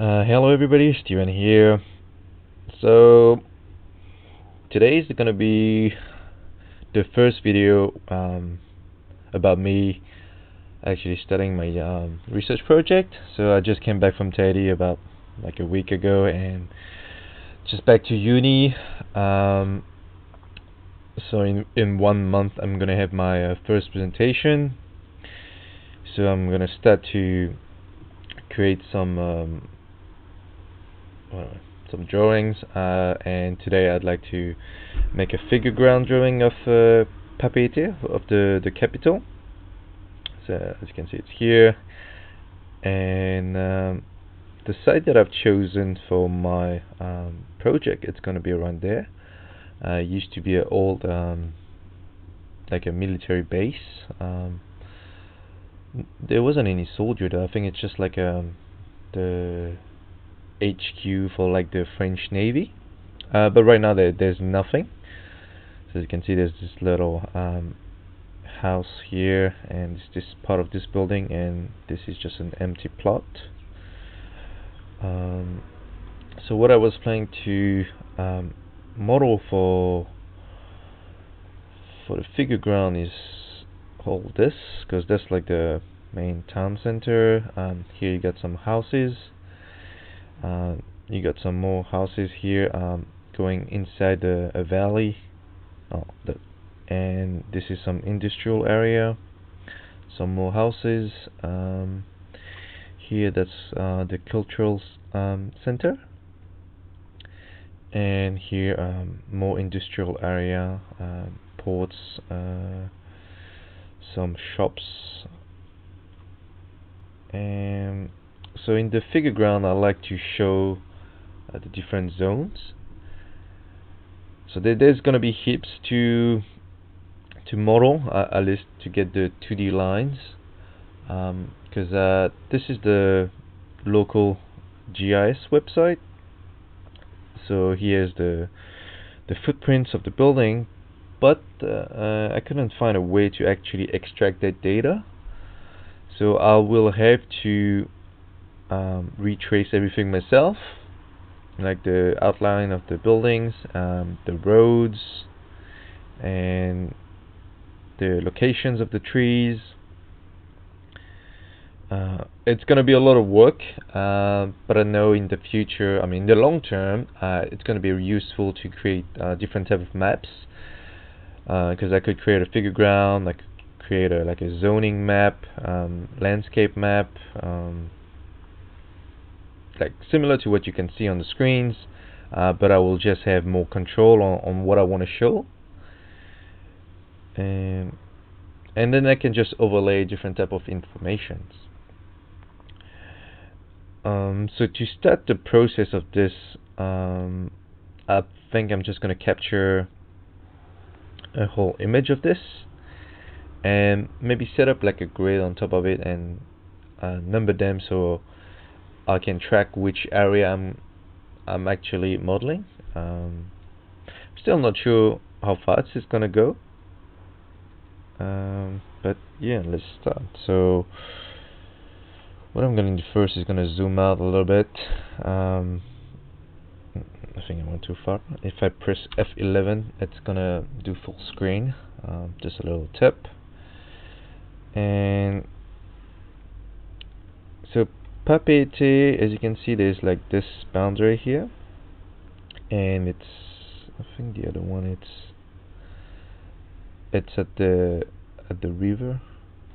Hello everybody, Steven here. So today is gonna be the first video about me actually studying my research project. So I just came back from Tahiti about like a week ago and just back to uni. So in 1 month I'm gonna have my first presentation. So I'm gonna start to create some drawings, and today I'd like to make a figure ground drawing of Papeete, of the capital. So as you can see, it's here, and the site that I've chosen for my project, it's going to be around there. Used to be an old like a military base. There wasn't any soldier though. I think it's just like the HQ for like the French Navy, but right now there's nothing. So as you can see, there's this little house here, and it's this part of this building, and this is just an empty plot. So what I was planning to model for the figure ground is all this, because that's like the main town center. Here you got some houses. You got some more houses here going inside a valley. And this is some industrial area. Some more houses. Here that's the cultural center. And here more industrial area, ports, some shops. And so in the figure ground I like to show the different zones. So there's gonna be heaps to model, at least to get the 2D lines, because this is the local GIS website. So here's the footprints of the building, but I couldn't find a way to actually extract that data. So I will have to retrace everything myself, like the outline of the buildings, the roads, and the locations of the trees. It's gonna be a lot of work, but I know in the future, I mean in the long term, it's gonna be useful to create different type of maps, because I could create a figure ground, I could create like a zoning map, landscape map, like similar to what you can see on the screens, but I will just have more control on what I want to show, and then I can just overlay different type of informations. So to start the process of this, I think I'm just going to capture a whole image of this and maybe set up like a grid on top of it and number them so I can track which area I'm actually modeling. Still not sure how fast it's gonna go, but yeah, let's start. So what I'm gonna do first is gonna zoom out a little bit. I think I went too far. If I press F11, it's gonna do full screen. Just a little tip, and so Papeete, as you can see, there's like this boundary here, and it's, I think the other one, it's at the river.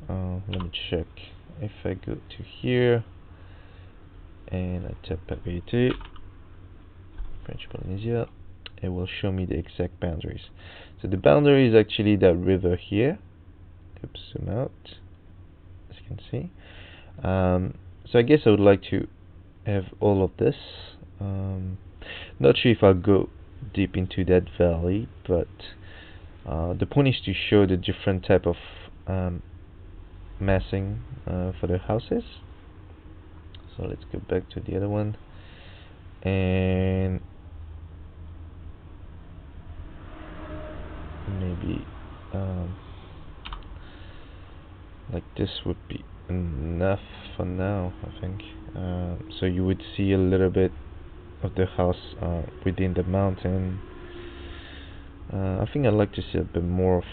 Let me check. If I go to here and I tap Papeete, French Polynesia, it will show me the exact boundaries. So the boundary is actually that river here. Oops, zoom out, as you can see. So I guess I would like to have all of this. Not sure if I'll go deep into that valley, but the point is to show the different type of massing for the houses. So let's go back to the other one, and maybe like this would be enough for now, I think. So you would see a little bit of the house within the mountain. I think I'd like to see a bit more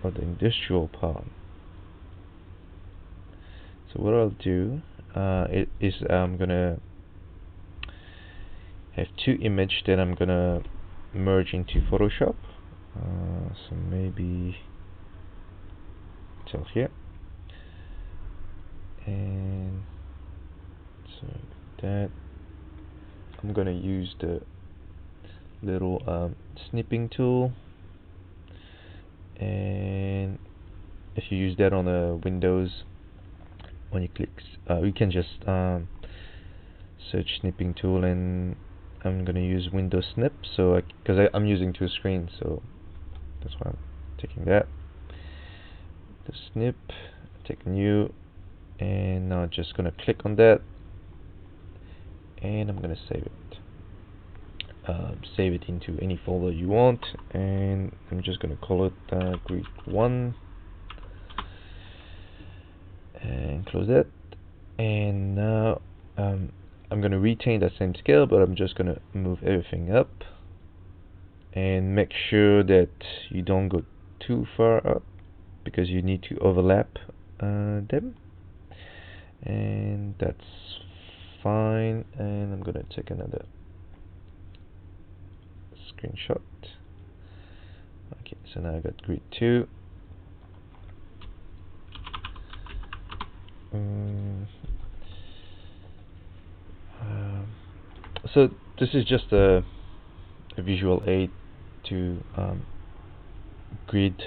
of the industrial part. So what I'll do is I'm gonna have two images that I'm gonna merge into Photoshop. So maybe till here, and so that I'm gonna use the little snipping tool, and if you use that on a Windows, when you click, you can just search snipping tool, and I'm gonna use Windows Snip. So because I'm using two screens, so that's why I'm taking that. The snip, take new, and now I'm just gonna click on that, and I'm gonna save it. Save it into any folder you want, and I'm just gonna call it grid 1, and close that. And now I'm gonna retain that same scale, but I'm just gonna move everything up, and make sure that you don't go too far up, because you need to overlap them, and that's fine. And I'm gonna take another screenshot. Okay, so now I got grid 2. So this is just a visual aid to grid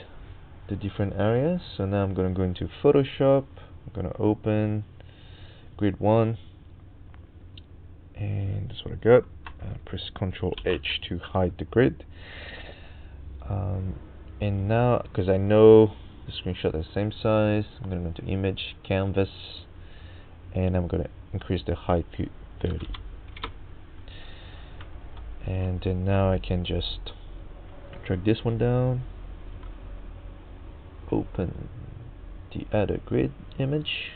the different areas. So now I'm going to go into Photoshop. I'm going to open grid 1, and that's what I got. Press Ctrl H to hide the grid. And now, because I know the screenshot is the same size, I'm going to go into Image, Canvas, and I'm going to increase the height to 30. And then now I can just drag this one down, open the other grid image.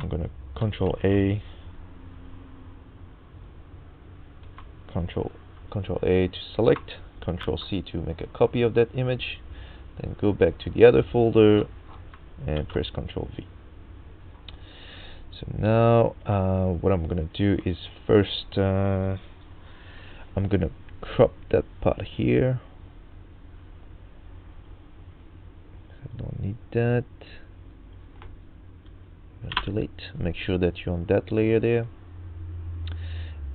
I'm going to Control A, Control A to select, Control C to make a copy of that image, then go back to the other folder and press Control V. So now what I'm going to do is first I'm going to crop that part here. I don't need that. Delete. Make sure that you're on that layer there.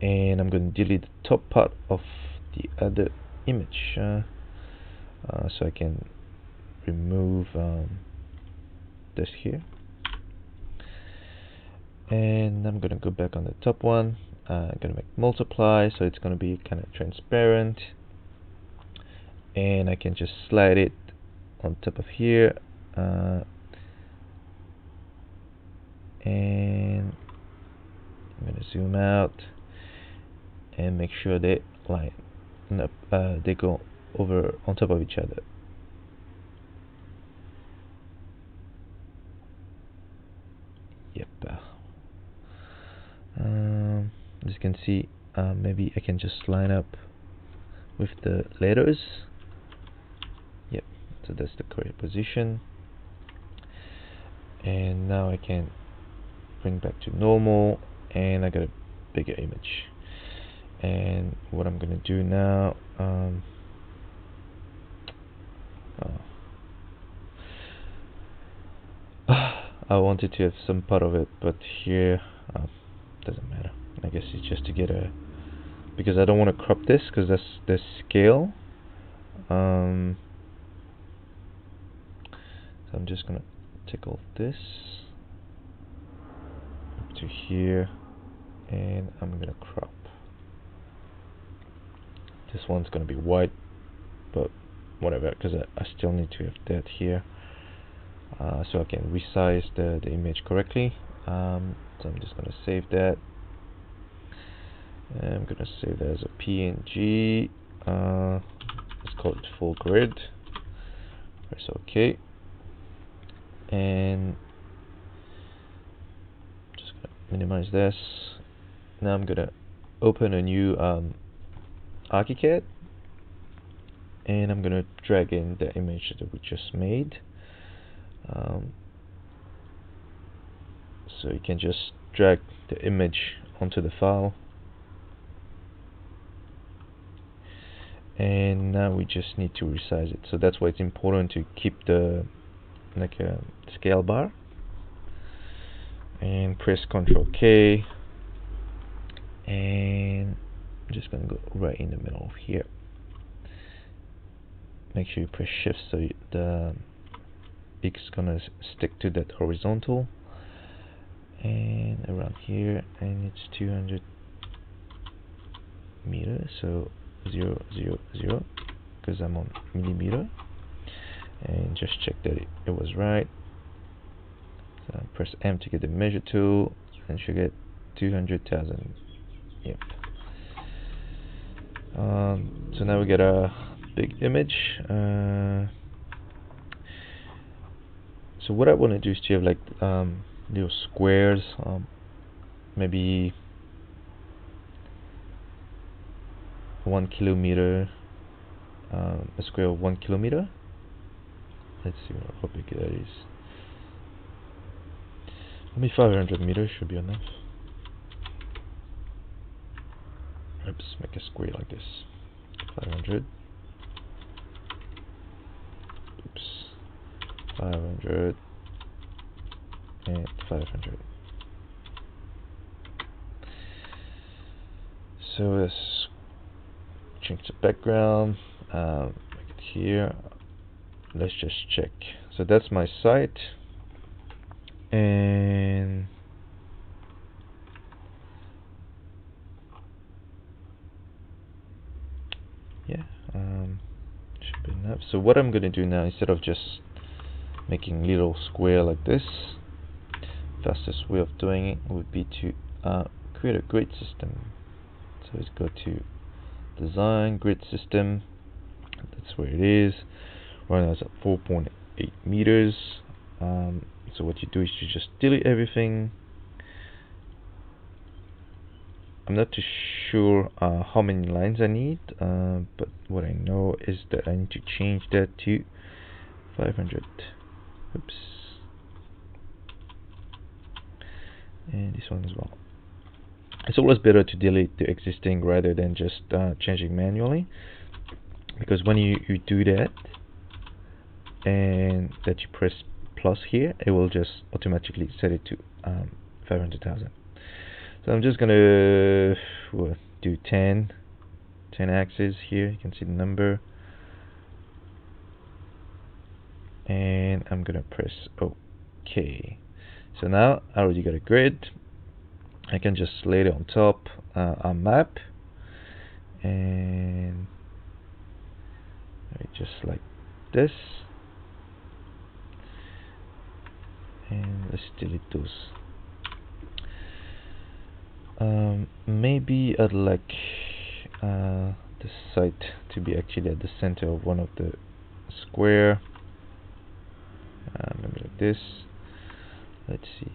And I'm going to delete the top part of the other image, so I can remove this here. And I'm going to go back on the top one. I'm going to make multiply, so it's going to be kind of transparent. And I can just slide it on top of here. And I'm going to zoom out and make sure they line up, they go over on top of each other. Yep. As you can see, maybe I can just line up with the letters. Yep, so that's the correct position. And now I can bring back to normal, and I got a bigger image. And what I'm gonna do now, I wanted to have some part of it, but here doesn't matter. I guess it's just to get a, because I don't want to crop this, because that's the scale. So I'm just gonna take all this up to here, and I'm gonna crop. This one's gonna be white, but whatever, because I still need to have that here, so I can resize the image correctly. So I'm just gonna save that, and I'm gonna save that as a PNG. Let's call it full grid. Press OK, and just gonna minimize this. Now I'm gonna open a new ArchiCAD, and I'm gonna drag in the image that we just made. So you can just drag the image onto the file, and now we just need to resize it. So that's why it's important to keep the scale bar, and press Ctrl K, and I'm just gonna go right in the middle here. Make sure you press Shift so the X is gonna stick to that horizontal, and around here, and it's 200 meters, so 0, 0, 0, because I'm on millimeter, and just check that it was right. So press M to get the measure tool, and you get 200,000. Yep. So now we get a big image. So what I want to do is to have like little squares, maybe 1 kilometer, a square of 1 kilometer. Let's see how big that is. Maybe 500 meters should be enough. Oops, make a square like this. 500. Oops. 500 and 500. So let's change the background. Make it here. Let's just check. So that's my site, and yeah, should be enough. So what I'm gonna do now, instead of just making little square like this, fastest way of doing it would be to create a grid system. So let's go to Design, Grid System. That's where it is. Right now it's at 4.8 meters. So what you do is you just delete everything. I'm not too sure how many lines I need, but what I know is that I need to change that to 500. Oops. And this one as well. It's always better to delete the existing rather than just changing manually, because when you do that and that you press plus here, it will just automatically set it to 500,000. So I'm just gonna do 10 axes here. You can see the number, and I'm gonna press OK. So now I already got a grid. I can just lay it on top a map, and just like this, and let's delete those. Maybe I'd like the site to be actually at the center of one of the square, maybe like this. Let's see.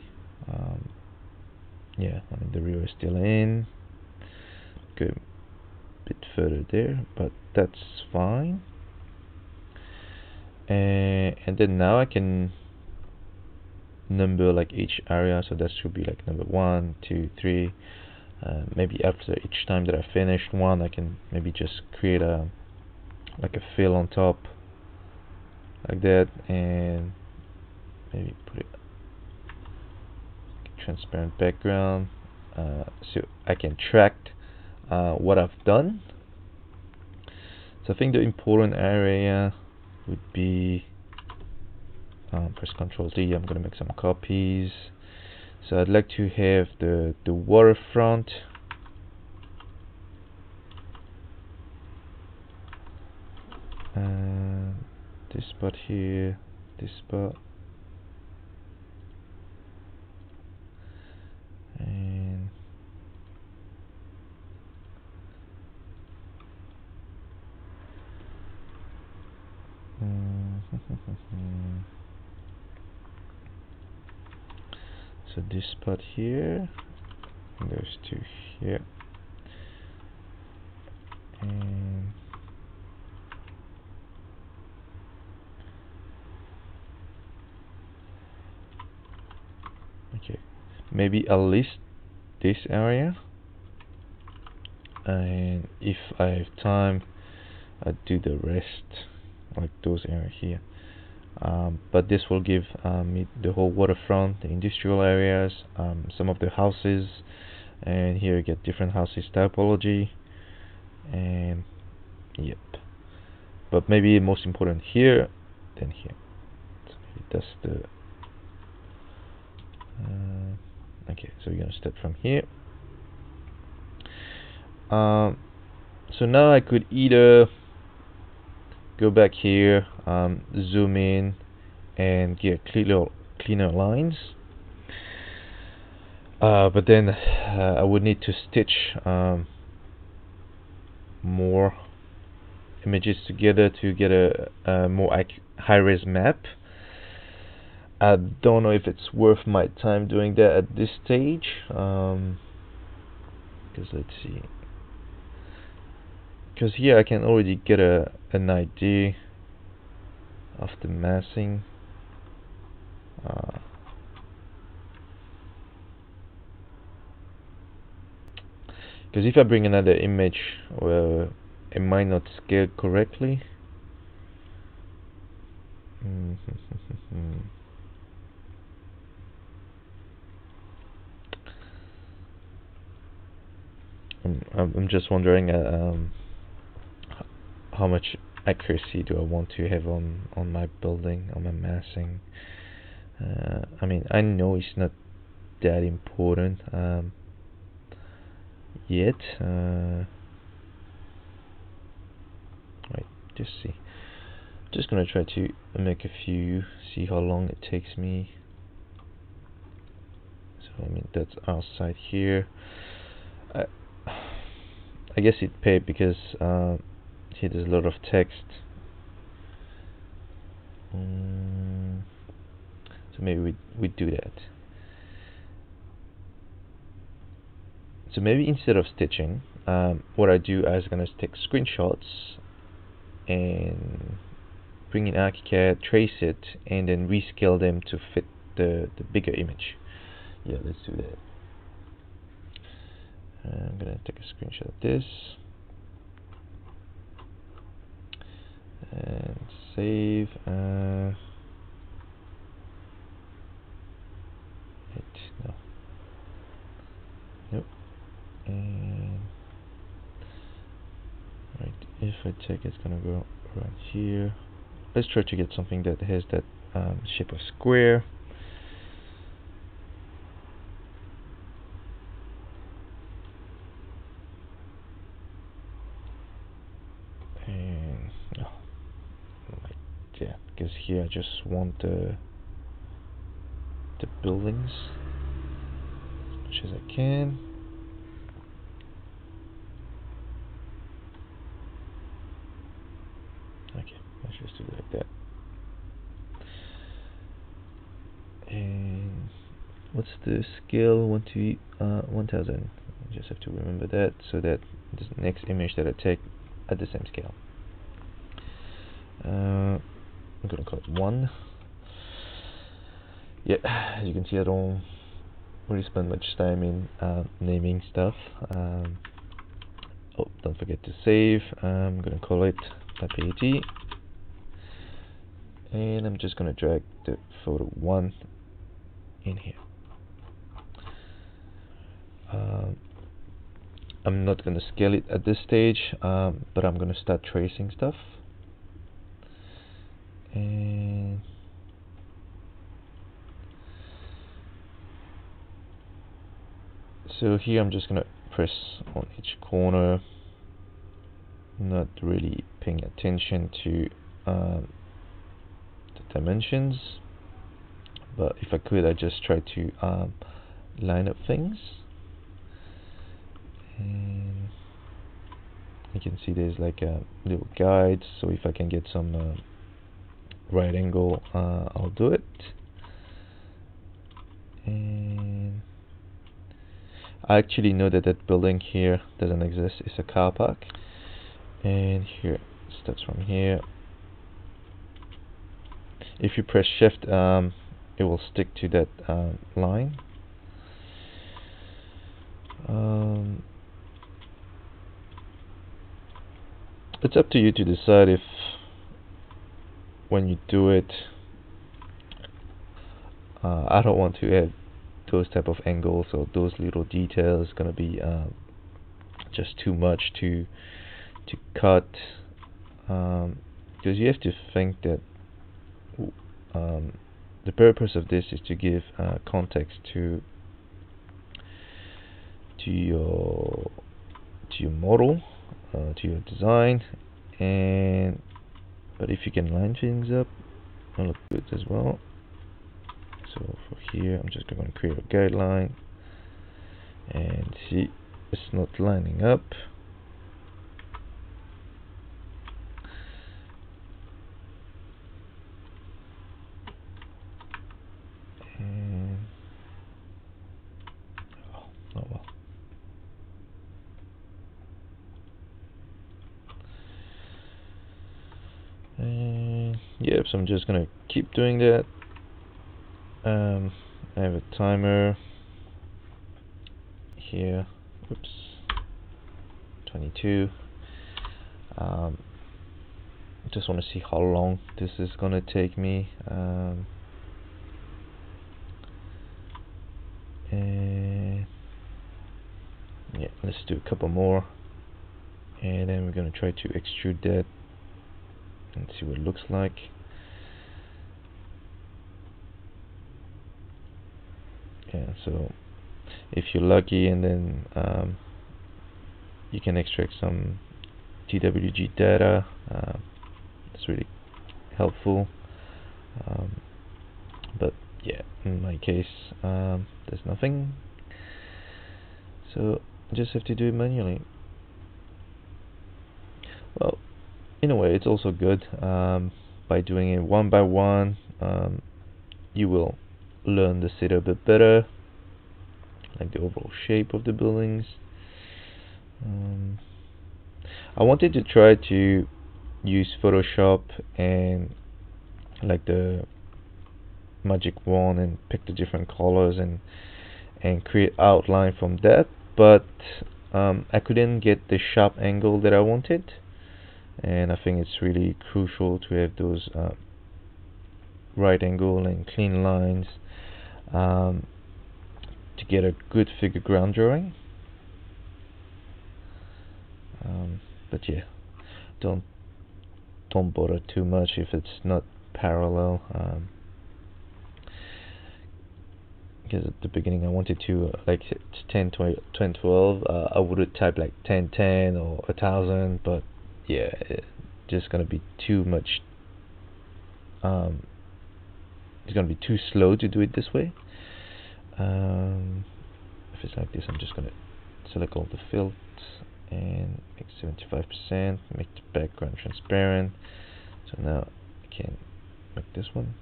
Yeah, I mean the river is still in. Go a bit further there, but that's fine. And then now I can number like each area, so that should be like number 1, 2, 3. Maybe after each time that I finished one, I can maybe just create a fill on top like that, and maybe put it transparent background, so I can track what I've done. So I think the important area would be press Ctrl D. I'm gonna make some copies. So I'd like to have the waterfront, this spot here, this spot, and So this spot here, and those two here, and okay, maybe I'll list this area, and if I have time I'll do the rest, like those areas here. But this will give me the whole waterfront, the industrial areas, some of the houses, and here you get different houses typology, and yep. But maybe most important here than here. So maybe that's the okay. So we're gonna start from here. So now I could either go back here, zoom in, and get cleaner lines. But then I would need to stitch more images together to get a more high-res map. I don't know if it's worth my time doing that at this stage, because let's see, because here I can already get an idea of the massing. Because if I bring another image, well, it might not scale correctly. I'm just wondering how much accuracy do I want to have on my building, on my massing. I mean, I know it's not that important yet. Right, just see. Just gonna try to make a few, see how long it takes me. So I mean, that's our side here. I guess it paid because here there's a lot of text. So maybe we do that. So maybe instead of stitching, what I do is gonna take screenshots and bring in ArchiCAD, trace it, and then rescale them to fit the bigger image. Yeah, let's do that. I'm gonna take a screenshot of this and save. No. Nope. And right, if I check, it's gonna go around here. Let's try to get something that has that shape of square. And like that, because here I just want the buildings as much as I can. Okay, let's just do it like that. And what's the scale? 1 to 1000. I just have to remember that, so that the next image that I take at the same scale. I'm gonna call it 1. Yeah, as you can see, I don't really spend much time in naming stuff. Oh, don't forget to save. I'm gonna call it .bat, and I'm just gonna drag the photo 1 in here. I'm not gonna scale it at this stage, but I'm gonna start tracing stuff. And so here I'm just gonna press on each corner, not really paying attention to the dimensions, but if I could, I just try to line up things. And you can see there's like a little guide, so if I can get some right angle, I'll do it. And I actually know that that building here doesn't exist. It's a car park. And here it starts from here. If you press shift, it will stick to that line. It's up to you to decide if when you do it, I don't want to add those type of angles or those little details. Gonna be just too much to cut, because you have to think that the purpose of this is to give context to your model, to your design, and but if you can line things up, it'll look good as well. So for here, I'm just going to create a guideline, and see, it's not lining up. And oh well. And yeah, so I'm just gonna keep doing that. I have a timer here. Oops, 22. Just want to see how long this is gonna take me. And yeah, let's do a couple more, and then we're gonna try to extrude that and see what it looks like. Yeah, so if you're lucky, and then you can extract some TWG data, it's really helpful. But yeah, in my case, there's nothing, so I just have to do it manually. Well, in a way, it's also good. By doing it one by one, you will learn the city a bit better, like the overall shape of the buildings. I wanted to try to use Photoshop and like the magic wand and pick the different colors and create outline from that, but I couldn't get the sharp angle that I wanted, and I think it's really crucial to have those right angle and clean lines to get a good figure ground drawing. But yeah, don't bother too much if it's not parallel, because at the beginning I wanted to like it's 10, 20, 10, 12. I would have typed like 10, 10 or 1000, but yeah, it's just gonna be too much. It's gonna be too slow to do it this way. If it's like this, I'm just gonna select all the fields and make 75%, make the background transparent. So now I can make this one.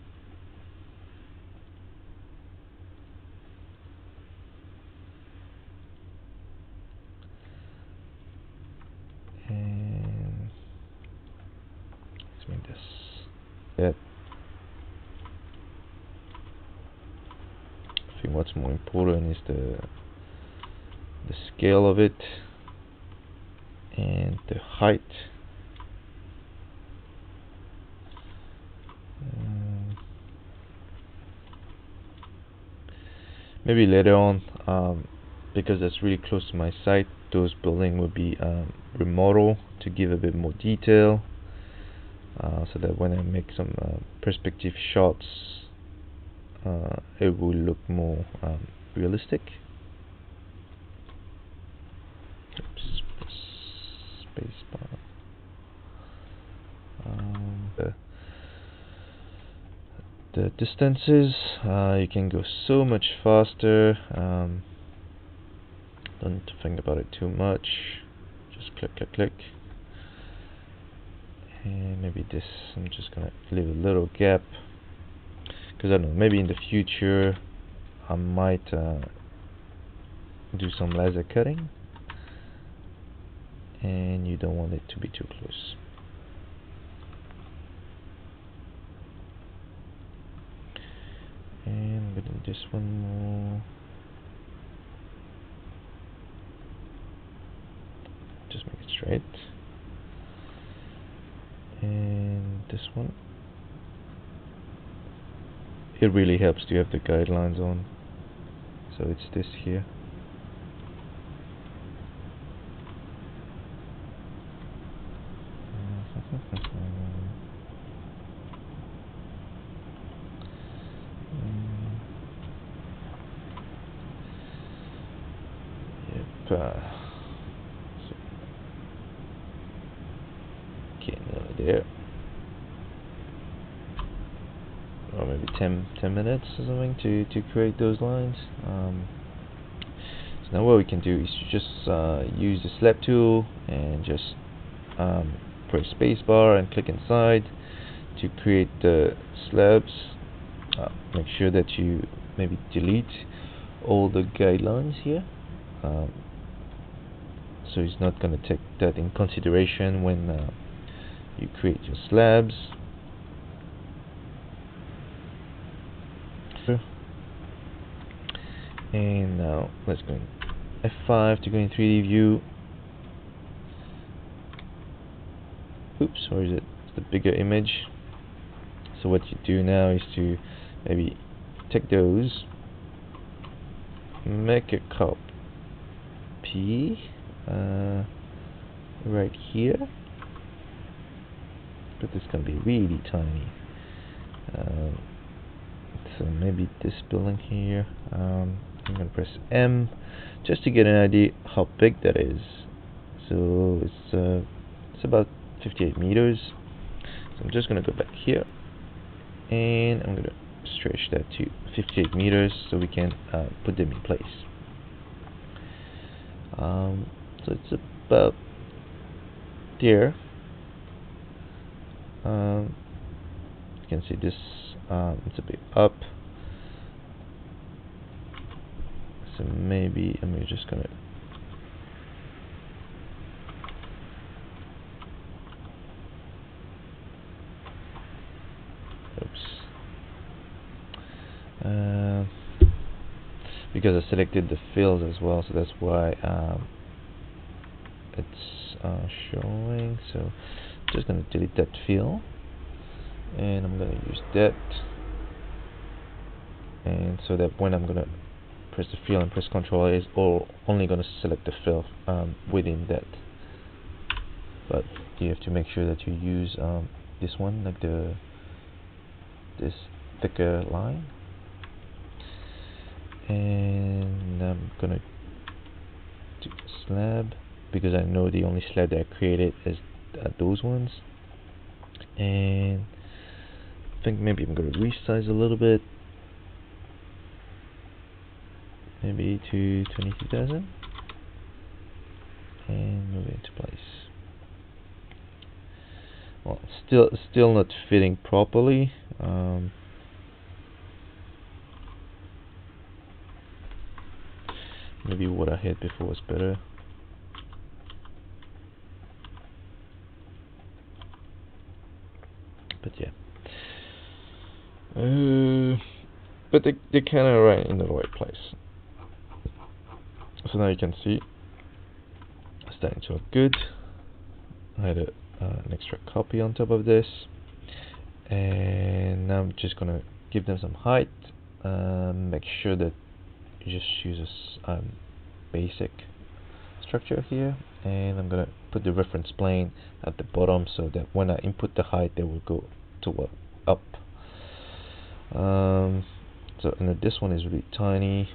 And let's make this. Yeah. I think what's more important is the scale of it and the height. Maybe later on, because that's really close to my site, those buildings will be remodeled to give a bit more detail, so that when I make some perspective shots, it will look more realistic. Oops, spacebar. The distances, you can go so much faster. Don't need to think about it too much. Just click, click, click. And maybe this, I'm just gonna leave a little gap, because I don't know, maybe in the future I might do some laser cutting, and you don't want it to be too close. And I'm gonna do this one more. Just make it straight. And this one, it really helps to have the guidelines on. So it's this here. Yep. Okay, nearly there. Or maybe 10 minutes or something to create those lines. So now what we can do is just use the slab tool and just press spacebar and click inside to create the slabs. Make sure that you maybe delete all the guidelines here, so it's not going to take that in consideration when you create your slabs. And now let's go in F5 to go in 3D view. Oops, or is it the bigger image? So what you do now is to maybe take those, make a copy right here, but it's gonna be really tiny. So maybe this building here. I'm gonna press M just to get an idea how big that is. So it's about 58 meters. So I'm just gonna go back here, and I'm gonna stretch that to 58 meters so we can put them in place. So it's about there. You can see this. It's a bit up. So maybe I'm just gonna because I selected the fills as well, so that's why it's showing. So I'm just gonna delete that fill, and I'm gonna use that, and so that when I'm gonna press the fill and press Ctrl A, is only gonna select the fill within that. But you have to make sure that you use this one, like this thicker line. And I'm gonna do slab because I know the only slab that I created is those ones. And I think maybe I'm gonna resize a little bit, maybe to 22,000, and move it into place. Well, still not fitting properly. Maybe what I had before was better. But yeah. But they're kind of right in the right place. So now you can see it's starting to look good. I had an extra copy on top of this, and now I'm just gonna give them some height. Make sure that you just use a basic structure here, and I'm gonna put the reference plane at the bottom so that when I input the height, they will go to up. So and this one is really tiny.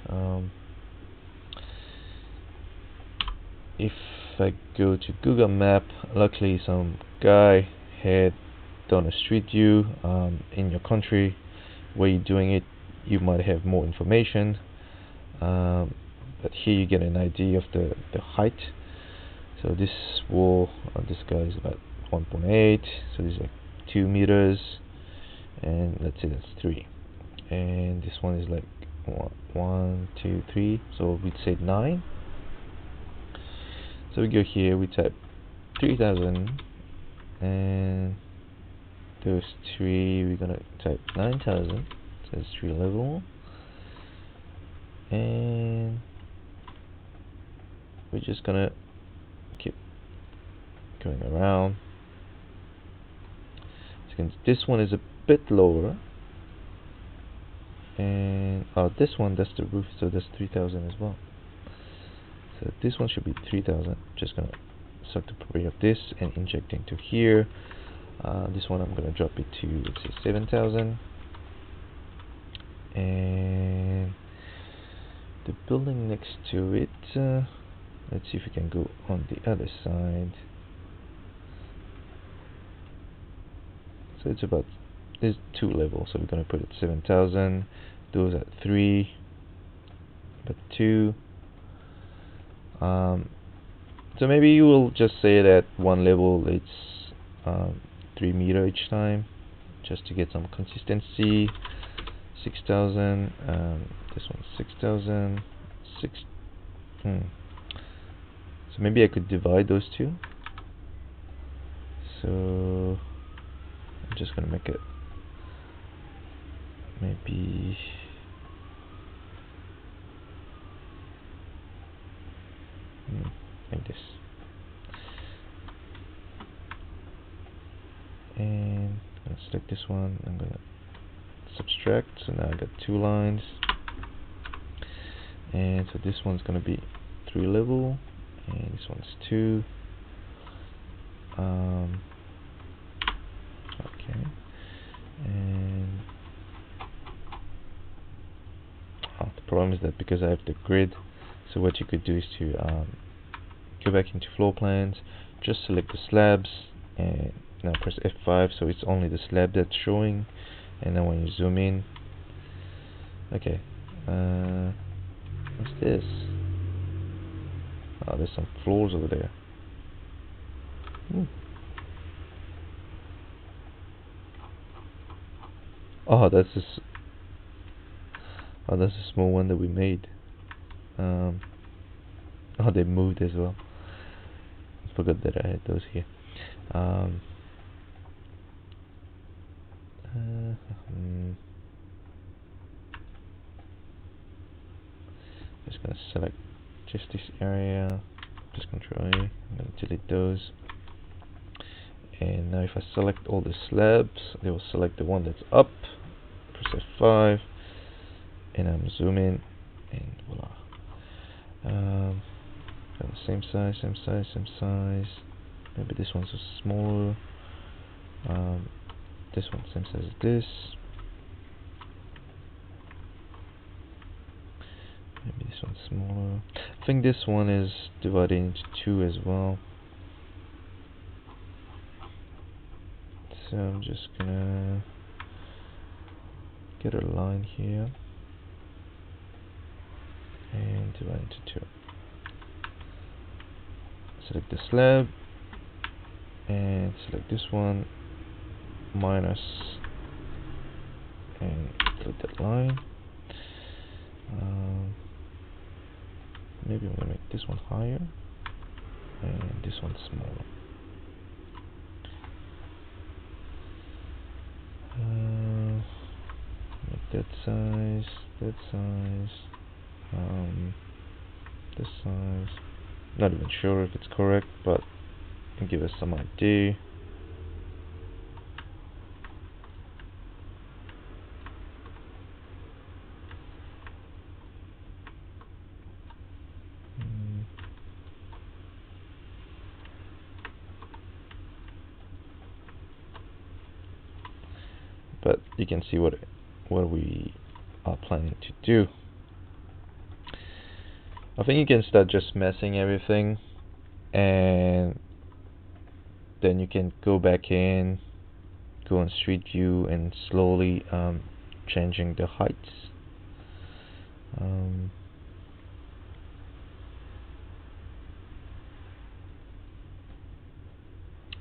If I go to Google Map, luckily some guy had done a street view in your country where you're doing it. You might have more information, but here you get an idea of the height. So this wall, this guy is about 1.8, so this is like 2 meters, and let's say that's 3, and this one is like 1, 2, 3, so we'd say 9. So we go here, we type 3000, and those 3, we're gonna type 9000, so it's 3 level, and we're just gonna keep going around. So this one is a bit lower, and this one, that's the roof, so that's 3000 as well. So this one should be 3000. Just gonna suck the property of this and inject into here. This one I'm gonna drop it to, let's say, 7000. And the building next to it, let's see if we can go on the other side. So it's about, there's 2 levels, so we're gonna put it 7000. Those at 3, but 2. So maybe you will just say that one level it's 3 meter each time, just to get some consistency. 6000. This one's 6000. So maybe I could divide those two. So I'm just gonna make it maybe like this, and I'm gonna select this one. I'm gonna subtract, so now I got 2 lines, and so this one's gonna be 3 level, and this one's 2. Okay, and the problem is that because I have the grid, so what you could do is to go back into floor plans, just select the slabs, and now press F5, so it's only the slab that's showing. And then when you zoom in, okay, what's this? Oh, there's some floors over there. Oh, that's a small one that we made. Oh, they moved as well. I forgot that I had those here. Just gonna select just this area. Just Control A. I'm gonna delete those. And now if I select all the slabs, they will select the one that's up. Press F5, and I'm zooming, and voila. Got the same size, same size, same size. Maybe this one's smaller. This one same size as this. Maybe this one's smaller. I think this one is divided into 2 as well. So I'm just gonna get a line here and divide into 2. Select the slab and select this one, minus, and click that line. Maybe I'm gonna make this one higher and this one smaller. Make that size, this size. Not even sure if it's correct, but it can give us some idea. But you can see what we are planning to do. I think you can start just messing everything, and then you can go back in, go on Street View, and slowly changing the heights.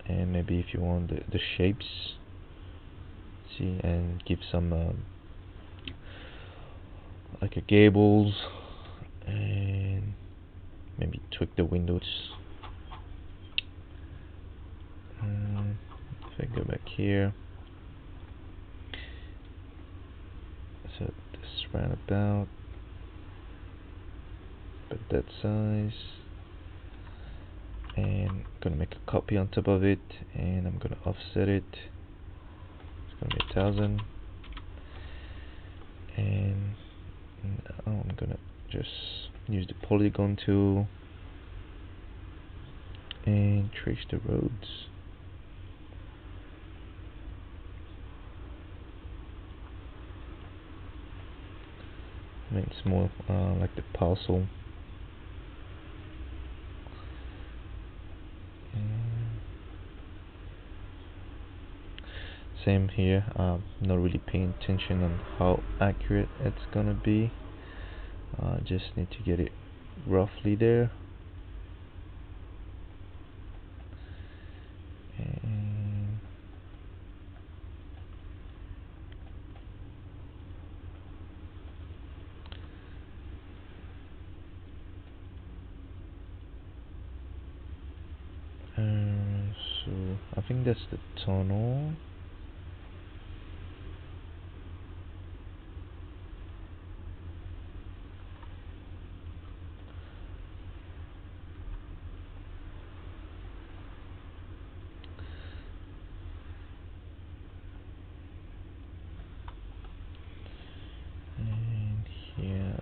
And maybe if you want the shapes, see, and give some like a gables, and maybe tweak the windows. If I go back here, set this roundabout, but that size, and I'm gonna make a copy on top of it, and I'm gonna offset it. It's gonna be 1000, and now I'm gonna just use the polygon tool and trace the roads. I mean, it's more like the parcel. Same here. Not really paying attention on how accurate it's gonna be. Just need to get it roughly there. And so I think that's the tunnel. And here.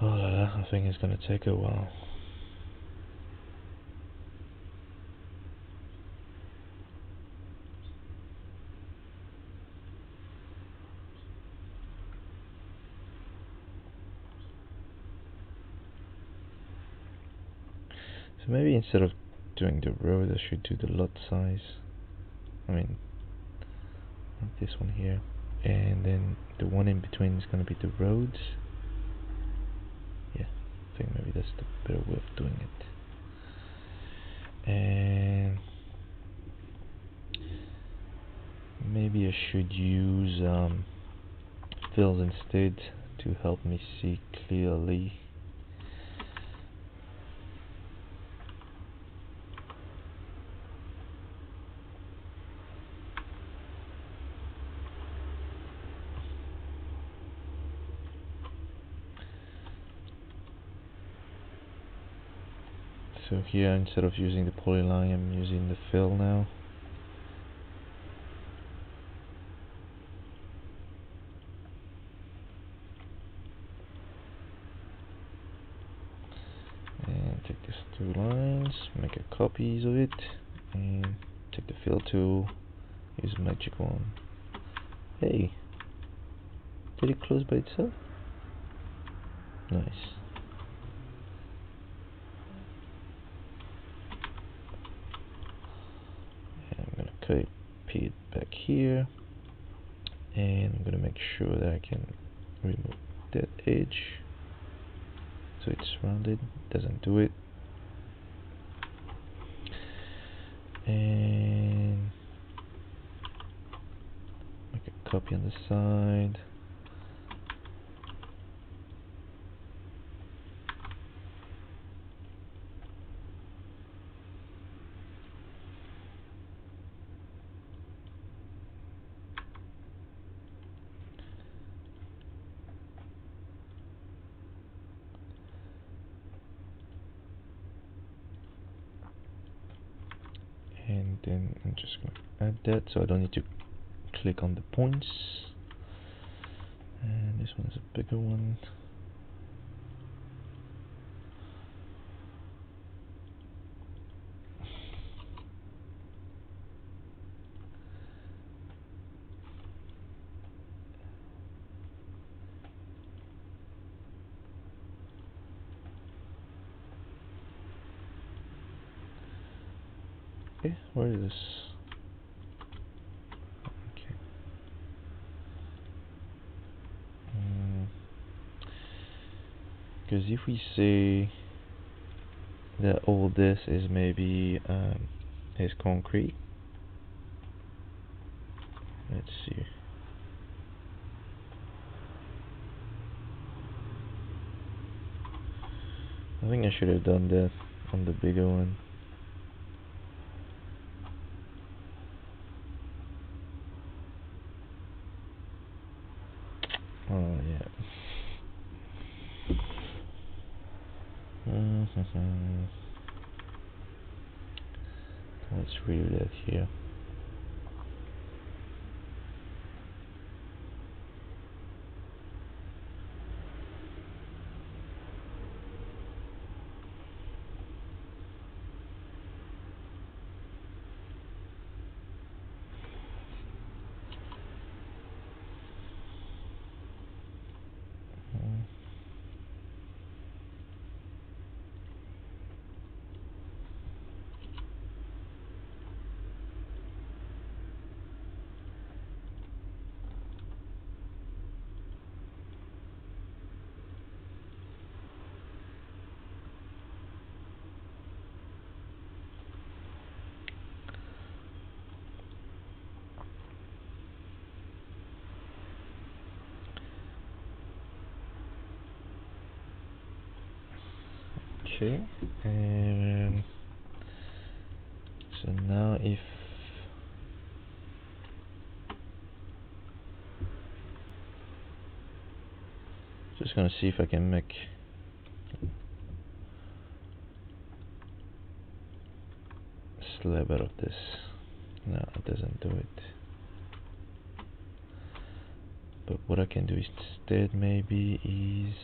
Oh la la, I think it's gonna take a while. So maybe instead of doing the road, I should do the lot size. I mean, like this one here, and then the one in between is gonna be the roads. Yeah, I think maybe that's the better way of doing it. And maybe I should use fills instead to help me see clearly. So here, instead of using the polyline, I'm using the fill now. And take these two lines, make a copies of it, and take the fill tool, use magic wand. Hey, did it close by itself? Nice. And I'm gonna copy it back here, and I'm gonna make sure that I can remove that edge so it's rounded. Doesn't do it. And make a copy on the side. And then I'm just going to add that so I don't need to click on the points. And this one is a bigger one. Okay, where is this? Okay. Because if we say that all this is maybe is concrete. Let's see. I think I should have done that on the bigger one. Oh yeah. Let's read that here. Okay, and so now if just gonna see if I can make a slab out of this. No, it doesn't do it. But what I can do instead maybe is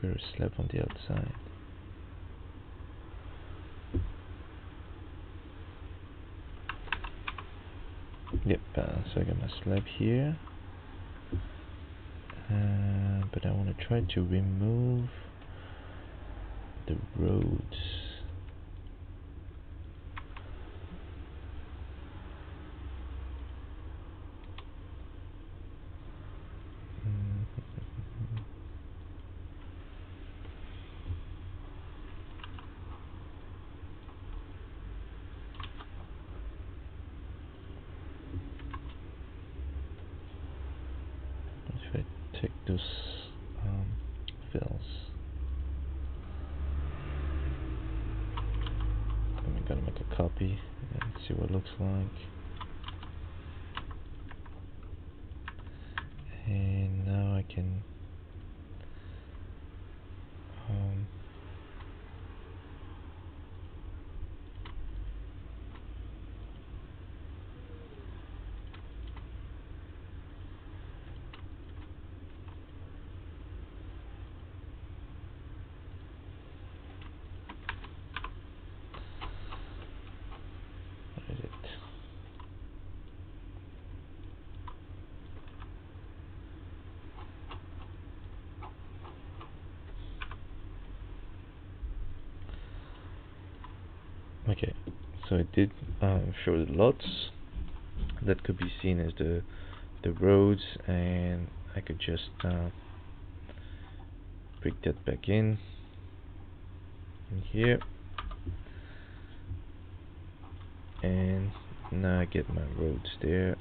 create a slab on the outside. Yep, so I got my slab here, but I want to try to remove the roads. If I take those fills, I'm gonna make a copy and see what it looks like. And now I can what is it? Okay, so it did show the lots that could be seen as the roads, and I could just bring that back in here, and now I get my roads there.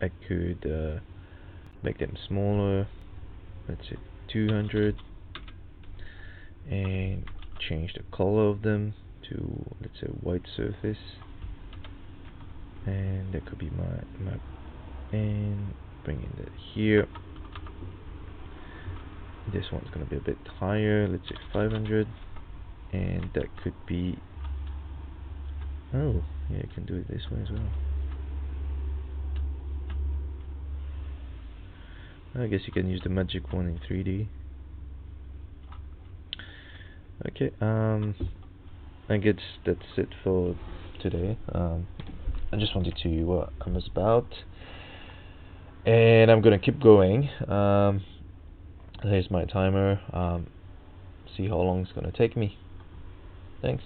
I could make them smaller, let's say 200, and change the color of them to, let's say, white surface, and that could be my and bringing that here. This one's gonna be a bit higher, let's say 500, and that could be, oh yeah, you can do it this way as well. I guess you can use the magic one in 3D. Okay, I guess that's it for today. I just wanted to see what I was about, and I'm gonna keep going. Here's my timer. See how long it's gonna take me. Thanks.